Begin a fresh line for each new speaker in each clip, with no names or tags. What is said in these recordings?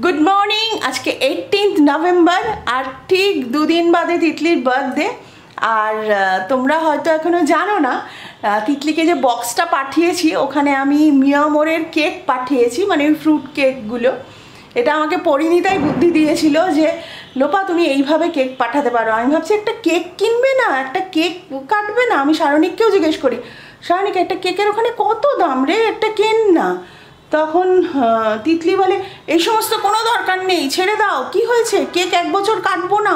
Good morning. आज के 18 नवेम्बर और ठीक दुदिन बादे तितलिर बार्थडे और তোমরা হয়তো এখনো জানো না তিতলিকে যে বক্সটা পাঠিয়েছি ওখানে আমি মিয়ামোরের কেক পাঠিয়েছি, মানে ওই ফ্রুট কেকগুলো। এটা আমাকে পরিণীতাই বুদ্ধি দিয়েছিল যে লোপা তুমি এইভাবে কেক পাঠাতে পারো। আমি ভাবছি একটা কেক কিনবে না, একটা কেক কাটবে না। আমি শারণিককেও জিজ্ঞেস করি, শারণিক একটা কেকের ওখানে কত দাম রে, একটা কেন না। তখন তিতলি বলে এই সমস্ত কোনো দরকার নেই, ছেড়ে দাও, কি হয়েছে, কেক 1 বছর কাটবো না।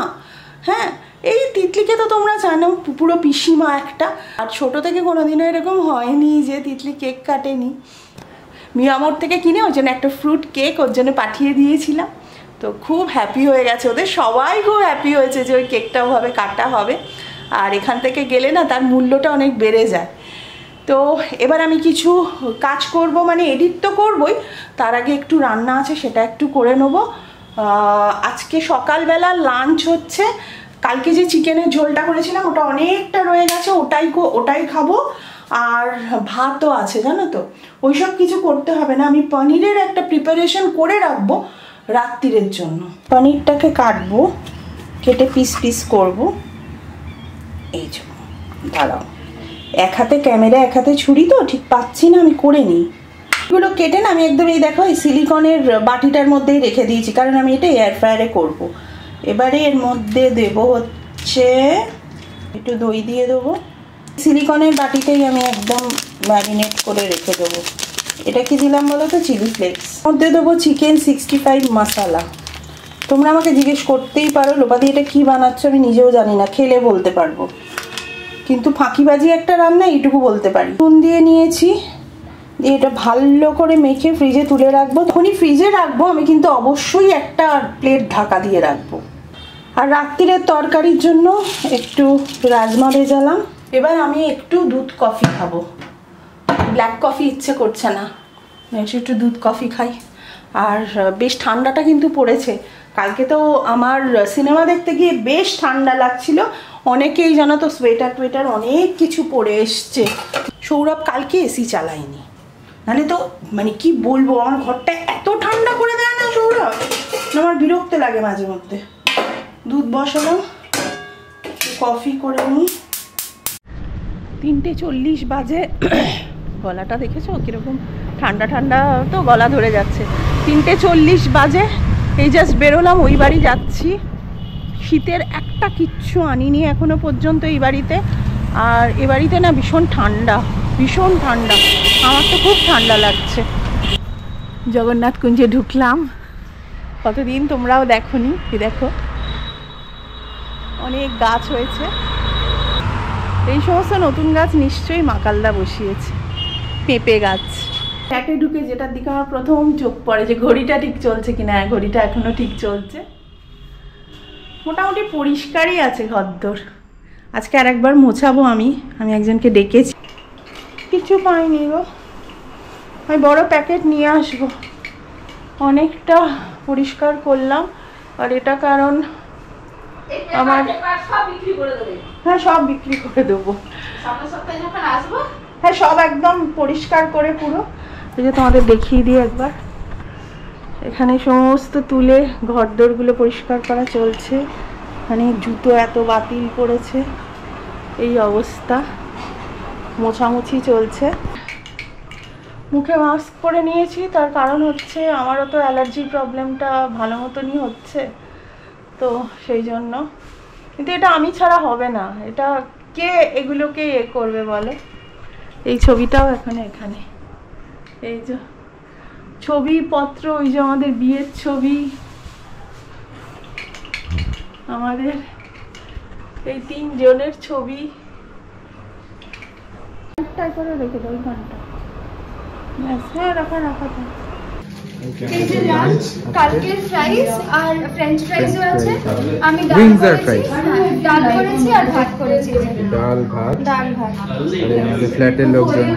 হ্যাঁ, এই তিতলিকে তো তোমরা জানো পুরো পিসিমা একটা, আর ছোট থেকে কোনোদিনও এরকম হয়নি যে তিতলি কেক কাটেনি। মিয়ামোর থেকে কিনে ওর জন্য একটা ফ্রুট কেক ওর জন্য পাঠিয়ে দিয়েছিলাম। তো খুব হ্যাপি হয়ে গেছে, ওদের সবাই খুব হ্যাপি হয়েছে যে ওই কেকটা ওভাবে কাটা হবে। আর এখান থেকে গেলে না তার মূল্যটা অনেক বেড়ে যায়। তো এবার আমি কিছু কাজ করব, মানে এডিট তো করবই, তার আগে একটু রান্না আছে সেটা একটু করে নেব। আজকে সকালবেলা লাঞ্চ হচ্ছে, কালকে যে চিকেনের ঝোলটা করেছিলাম ওটা অনেকটা রয়ে গেছে, ওটাই খাবো। আর ভাতও আছে জানো তো, ওইসব কিছু করতে হবে না। আমি পনিরের একটা প্রিপারেশন করে রাখবো রাত্রিরের জন্য। পনিরটাকে কাটবো, কেটে পিস পিস করবো। এই যে দাঁড়াও, এক হাতে ক্যামেরা এক হাতে ছুরি তো ঠিক পাচ্ছি না, আমি করে নিই। এগুলো কেটে না আমি একদম এই দেখো এই সিলিকনের বাটিটার মধ্যেই রেখে দিয়েছি, কারণ আমি এটা এয়ার ফ্রায়ারে করবো। এবারে এর মধ্যে দেব হচ্ছে একটু দই দিয়ে দেবো। সিলিকনের বাটিতেই আমি একদম ম্যারিনেট করে রেখে দেবো। এটা কি দিলাম বলো তো, চিলি ফ্লেক্স। মধ্যে দেবো চিকেন 65 মশলা। তোমরা আমাকে জিজ্ঞেস করতেই পারো লোপাদি এটা কী বানাচ্ছ, আমি নিজেও জানি না, খেলে বলতে পারবো, কিন্তু ফাঁকিবাজি একটা রান্না এইটুকু বলতে পারি। নুন দিয়ে নিয়েছি, দিয়ে এটা ভালো করে মেখে ফ্রিজে তুলে রাখবো। তখনই ফ্রিজে রাখবো আমি, কিন্তু অবশ্যই একটা প্লেট ঢাকা দিয়ে রাখবো। আর রাত্রিরের তরকারির জন্য একটু রাজমা ভেজালাম। এবার আমি একটু দুধ কফি খাবো, ব্ল্যাক কফি ইচ্ছে করছে না, একটু দুধ কফি খাই। আর বেশ ঠান্ডাটা কিন্তু পড়েছে। কালকে তো আমার সিনেমা দেখতে গিয়ে বেশ ঠান্ডা লাগছিল, অনেকেই জানো তো সোয়েটার টোয়েটার অনেক কিছু পরে এসছে। সৌরভ কালকে এসি চালায়নি, নাহলে তো মানে কি বলবো, আমার ঘরটা এত ঠান্ডা করে দেয় না সৌরভ, আমার বিরক্ত লাগে মাঝে মধ্যে। দুধ বসালাম, কফি করে নিই। 3:40 বাজে। গলাটা দেখেছো কিরকম ঠান্ডা ঠান্ডা, তো গলা ধরে যাচ্ছে। 3:40 বাজে, এই জাস্ট বেরোলাম, ওই বাড়ি যাচ্ছি। শীতের একটা কিচ্ছু আনিনি এখনো পর্যন্ত এই বাড়িতে। আর এ বাড়িতে না ভীষণ ঠান্ডা, ভীষণ ঠান্ডা, আমার তো খুব ঠান্ডা লাগছে। জগন্নাথ কুঞ্জে ঢুকলাম, কতদিন তোমরাও দেখোনি। দেখো অনেক গাছ হয়েছে, এই সমস্ত নতুন গাছ নিশ্চয়ই মাকালদা বসিয়েছে। পেঁপে গাছ। ফ্ল্যাটে ঢুকে যেটার দিকে আমার প্রথম চোখ পড়ে যে ঘড়িটা ঠিক চলছে কিনা। ঘড়িটা এখনো ঠিক চলছে, মোটামুটি পরিষ্কারই আছে ঘরদোর। আজকে আর একবার মোছাবো। আমি একজনকে ডেকেছি, কিছু পাইনি গো। আমি বড় প্যাকেট নিয়ে আসবো। অনেকটা পরিষ্কার করলাম, আর এটা কারণ আমার, হ্যাঁ সব বিক্রি করে দেবো। হ্যাঁ সব একদম পরিষ্কার করে পুরো। এই যে তোমাদের দেখিয়ে দিই একবার, এখানে সমস্ত তুলে ঘরদোরগুলো পরিষ্কার করা চলছে। মানে জুতো এত বাতিল করেছে, এই অবস্থা, মোছামুছি চলছে। মুখে মাস্ক পরে নিয়েছি, তার কারণ হচ্ছে আমারও তো অ্যালার্জির প্রবলেমটা ভালো মতনই হচ্ছে, তো সেই জন্য। কিন্তু এটা আমি ছাড়া হবে না, এটা কে এগুলোকে করবে বলো। এই ছবিটাও এখানে, এই যে ছবিপত্র, ওই যে আমাদের বিয়ের ছবি, আমাদের এই 3 জনের ছবি করে রেখে দাও। ঘন্টা হ্যাঁ রাখা তো।
এই যে লাঞ্চ, কালকের ফ্রাইস আর ফ্রেঞ্চ ফ্রাইসও আছে। আমি ডাল করেছি আর ভাত করেছি।
ডাল ভাত।
আরে
আমাদের ফ্ল্যাটের লোকজন।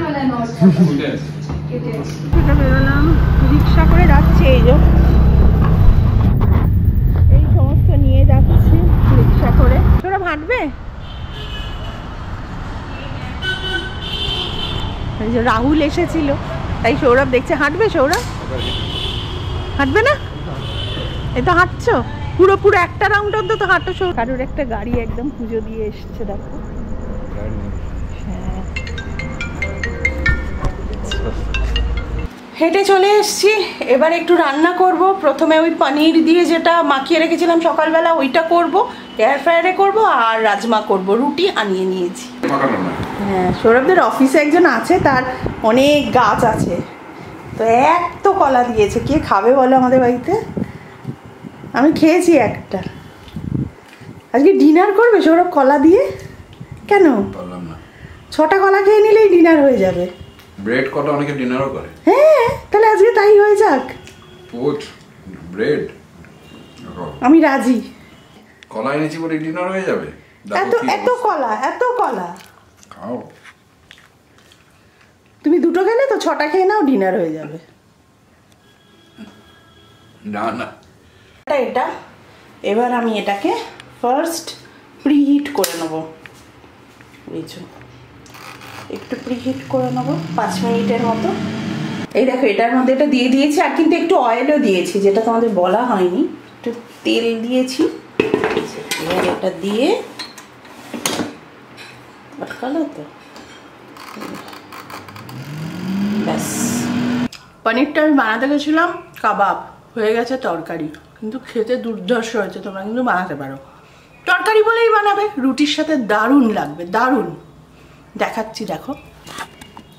এটা বেরোলাম, রিক্সা করে যাচ্ছে, এই যে এই সমস্ত নিয়ে যাচ্ছি রিক্সা করে। তোরা হাঁটবে? এই যে রাহুল এসেছিল, তাই সৌরভ দেখছে। হাঁটবে সৌরভ? হাঁটবে না? এই তো হাঁটছো পুরো পুরো একটা রাউন্ড অন্তত হাঁটো। কারোর একটা গাড়ি একদম পুজো দিয়ে এসছে দেখো। হেঁটে চলে এসছি, এবার একটু রান্না করব। প্রথমে ওই পনির দিয়ে যেটা মাখিয়ে রেখেছিলাম সকালবেলা ওইটা করব, এয়ার ফ্রায়ারে করব, আর রাজমা করব। রুটি আনিয়ে নিয়েছি। হ্যাঁ, সৌরভদের অফিসে একজন আছে, তার অনেক গাছ আছে, তো এত কলা দিয়েছে। কে খাবে বলো আমাদের বাড়িতে? আমি খেয়েছি একটা। আজকে ডিনার করবে সৌরভ কলা দিয়ে? কেন? 6টা কলা খেয়ে নিলেই ডিনার হয়ে যাবে।
ব্রেড কটা অনেকে ডিনারও করে।
হ্যাঁ, তাহলে আজকে তাই হয়ে যাক।
ব্রেড
আমি রাজি।
কলা এনেছি বলে ডিনার হয়ে যাবে?
এত কলা
খাও।
তুমি 2টো খেলে তো 6টা খেয়ে নাও, ডিনার হয়ে যাবে।
না
এটা এবার আমি এটাকে ফার্স্ট প্রিহিট করে নেবো। বুঝছো, একটু প্রিহিট করে নেবো 5 মিনিটের মতো। এই দেখো, এটার মধ্যে এটা দিয়ে দিয়েছি, আর কিন্তু একটু অয়েলও দিয়েছি, যেটা তোমাদের বলা হয়নি। একটু তেল দিয়েছি। এবার এটা দিয়ে আটকালো তো, ব্যাস। পনিরটা আমি বানাতে গেছিলাম, কাবাব হয়ে গেছে তরকারি, কিন্তু খেতে দুর্ধর্ষ হয়েছে। তোমরা কিন্তু বানাতে পারো, তরকারি বলেই বানাবে, রুটির সাথে দারুণ লাগবে, দারুণ। দেখাচ্ছি, দেখো।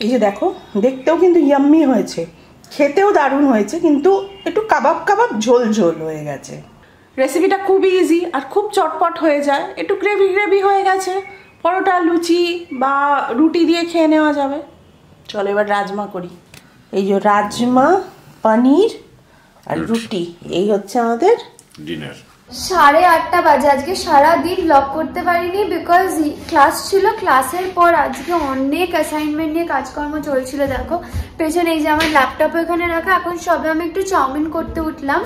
এই যে দেখো, দেখতেও কিন্তু ইয়াম্মি হয়েছে, খেতেও দারুণ হয়েছে, কিন্তু একটু কাবাব কাবাব ঝোল ঝোল হয়ে গেছে। রেসিপিটা খুবই ইজি আর খুব চটপট হয়ে যায়। একটু গ্রেভি গ্রেভি হয়ে গেছে, পরোটা, লুচি বা রুটি দিয়ে খেয়ে নেওয়া যাবে। চলো এবার রাজমা করি। এই যে রাজমা, পনির আর রুটি, এই হচ্ছে আমাদের
ডিনার।
8:30 বাজে। আজকে সারাদিন ব্লগ করতে পারিনি বিকজ ক্লাস ছিল। ক্লাসের পর আজকে অনেক অ্যাসাইনমেন্ট নিয়ে কাজকর্ম চলছিল। দেখো পেছনে এই যে আমার ল্যাপটপ এখানে রাখা। এখন সবে আমি একটু চাউমিন করতে উঠলাম।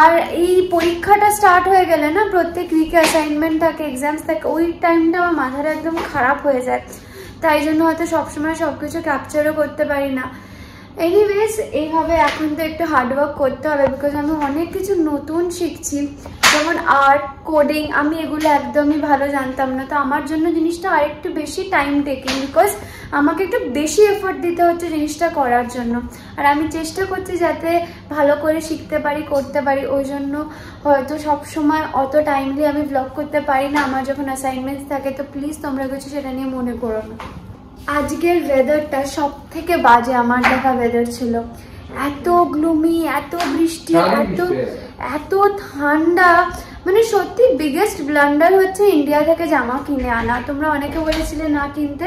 আর এই পরীক্ষাটা স্টার্ট হয়ে গেলে না, প্রত্যেক উইকে অ্যাসাইনমেন্ট থাকে, এক্সামস থাকে, ওই টাইমটা আমার মাথাটা একদম খারাপ হয়ে যায়। তাই জন্য হয়তো সবসময় সব কিছু ক্যাপচারও করতে পারি না। এনিওয়েজ, এইভাবে এখন তো একটু হার্ডওয়ার্ক করতে হবে, বিকজ আমি অনেক কিছু নতুন শিখছি, যেমন আর্ট, কোডিং। আমি এগুলো একদমই ভালো জানতাম না, তো আমার জন্য জিনিসটা আরেকটু বেশি টাইম টেকিং, বিকজ আমাকে একটু বেশি এফোর্ট দিতে হচ্ছে জিনিসটা করার জন্য। আর আমি চেষ্টা করছি যাতে ভালো করে শিখতে পারি, করতে পারি। ওই জন্য হয়তো সবসময় অত টাইমলি আমি ব্লগ করতে পারি না আমার যখন অ্যাসাইনমেন্টস থাকে। তো প্লিজ তোমরা কিছু সেটা নিয়ে মনে করো না। আজকের ওয়েদারটা সব থেকে বাজে আমার দেখা ওয়েদার ছিল। এত গ্লুমি, এত বৃষ্টি, এত ঠান্ডা। মানে সত্যি বিগেস্ট ব্লান্ডার হচ্ছে ইন্ডিয়া থেকে জামা কিনে আনা। তোমরা অনেকে বলেছিলে না কিনতে,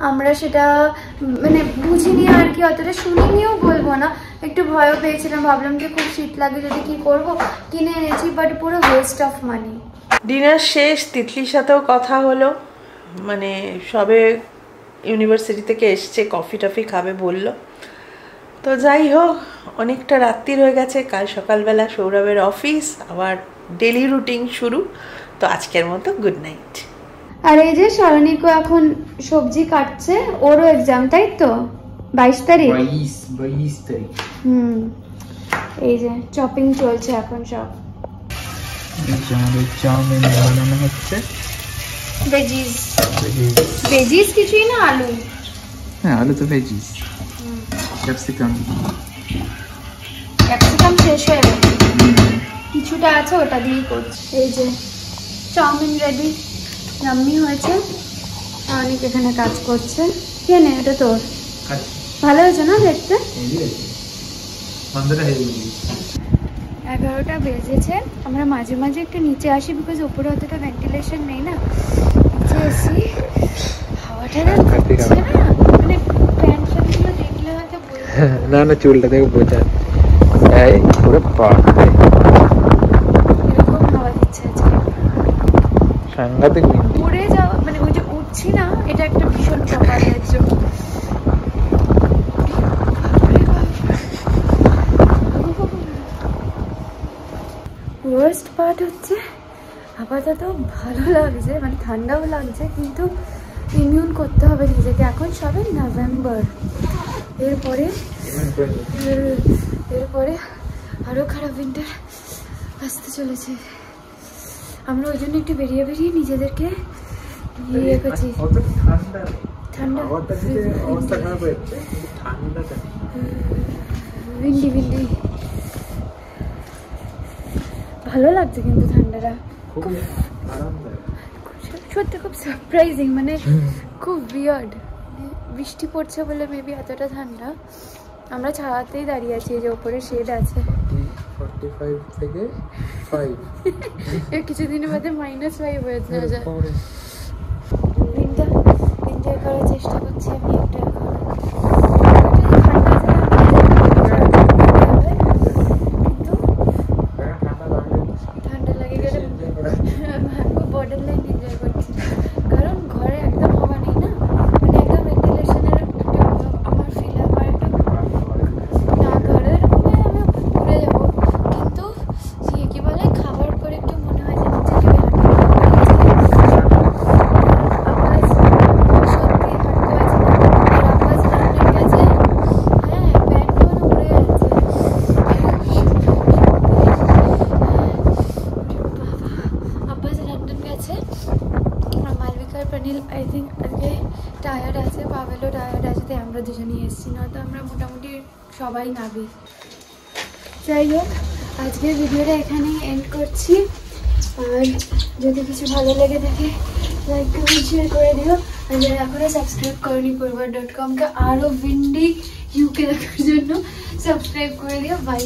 আমরা সেটা মানে বুঝিনি আর কি, অতটা শুনিনিও বলবো না। একটু ভয়ও পেয়েছিলাম, ভাবলাম যে খুব শীত লাগে যদি কি করব, কিনে এনেছি, বাট পুরো ওয়েস্ট অফ মানি।
ডিনার শেষ, তিতলির সাথেও কথা হলো, মানে সবে ইউনিভার্সিটি থেকে এসছে, কফি টফি খাবে বললো। তো যাই হোক, অনেকটা রাত্রির হয়ে গেছে। কাল সকালবেলা সৌরভের অফিস, আবার ডেলি রুটিন শুরু। তো আজকের মতো গুড নাইট।
আর এই যে সরণিকো এখন সবজি কাটছে, ওরও এক্সাম, তাই তো? 22 তারিখ।
22 তারিখ।
এই যে চপিং চলছে এখন সব।
চাউমিন বানানো হচ্ছে।
ভেজিস কিছুই না, আলু।
হ্যাঁ, আলু তো ভেজিস। ক্যাপসিকাম
শেষ হয়ে গেছে, কিছুটা আছে, ওটা দিয়েই করছি। এই যে চাউমিন রেডি, রাম্মি হয়েছে। অনেক এখানে কাজ করছে। কে নে, এটা তোর? ভালো হয়েছে না দেখতে? 11টা বেজেছে। আমরা মাঝে মাঝে একটু নিচে আসি, বিকজ উপরে অতটা ভেন্টিলেশন নেই না। নিচে এসি, হাওয়াটা না দিচ্ছে না, মানে প্যান্ট শার্টগুলো দেখলে হয়তো
না না, চুলটা দেখে বোঝা এই পুরো পাক
এরকম হাওয়া দিচ্ছে আজকে,
সাংঘাতিক উইন্ডি।
উড়ে যাওয়া, মানে ওই যে উঠছি না, এটা একটা ভীষণ ব্যাপার হয়েছে। ওয়ার্স্ট পার্ট হচ্ছে আপাতত ভালো লাগছে, মানে ঠান্ডাও লাগছে, কিন্তু ইমিউন করতে হবে নিজেকে। এখন সবে নভেম্বর, এরপরে আরো খারাপ উইন্টার আসতে চলেছে। আমরা ওই জন্য একটু বেরিয়ে বেরিয়ে নিজেদেরকে ইয়ে করছি। ঠান্ডা উইন্ডি উইন্ডি ভালো লাগছে কিন্তু ঠান্ডাটা সত্যি খুব সারপ্রাইজিং, মানে খুব উইয়ার্ড। বৃষ্টি পড়ছে বলে মেবি এতটা ঠান্ডা। আমরা ছায়াতেই দাঁড়িয়ে আছি, যে ওপরে শেড আছে।
45 থেকে 5
কিছুদিনের মধ্যে -5 হয়ে যায়। দিনটা এনজয় করার চেষ্টা করছি আমি একটা। ঠান্ডা লাগে গেলে বর্ডার লাইন এনজয় করছি, কারণ ঘরে একদম হাওয়া নেই না, মানে একদম ভেন্টিলেশনের আমার ফিল আমার একটা না ঘরের আমি ঘুরে যাবো, কিন্তু কি বলে খাবার পরে একটু মনে হয় যে নিচে নেমে আই থিঙ্ক আজকে টায়ার্ড আছে, পাভেলও টায়ার্ড আছে, তাই আমরা দুজনেই এসেছি, নয়তো আমরা মোটামুটি সবাই নাবি। যাই হোক, আজকের ভিডিওটা এখানেই এন্ড করছি। আর যদি কিছু ভালো লেগে থাকে লাইক কমেন্ট শেয়ার করে দিও। আর যারা এখনো সাবস্ক্রাইব করনি purva.com-কে আরও উইন্ডি ইউকে দেখার জন্য সাবস্ক্রাইব করে দিও। বাই।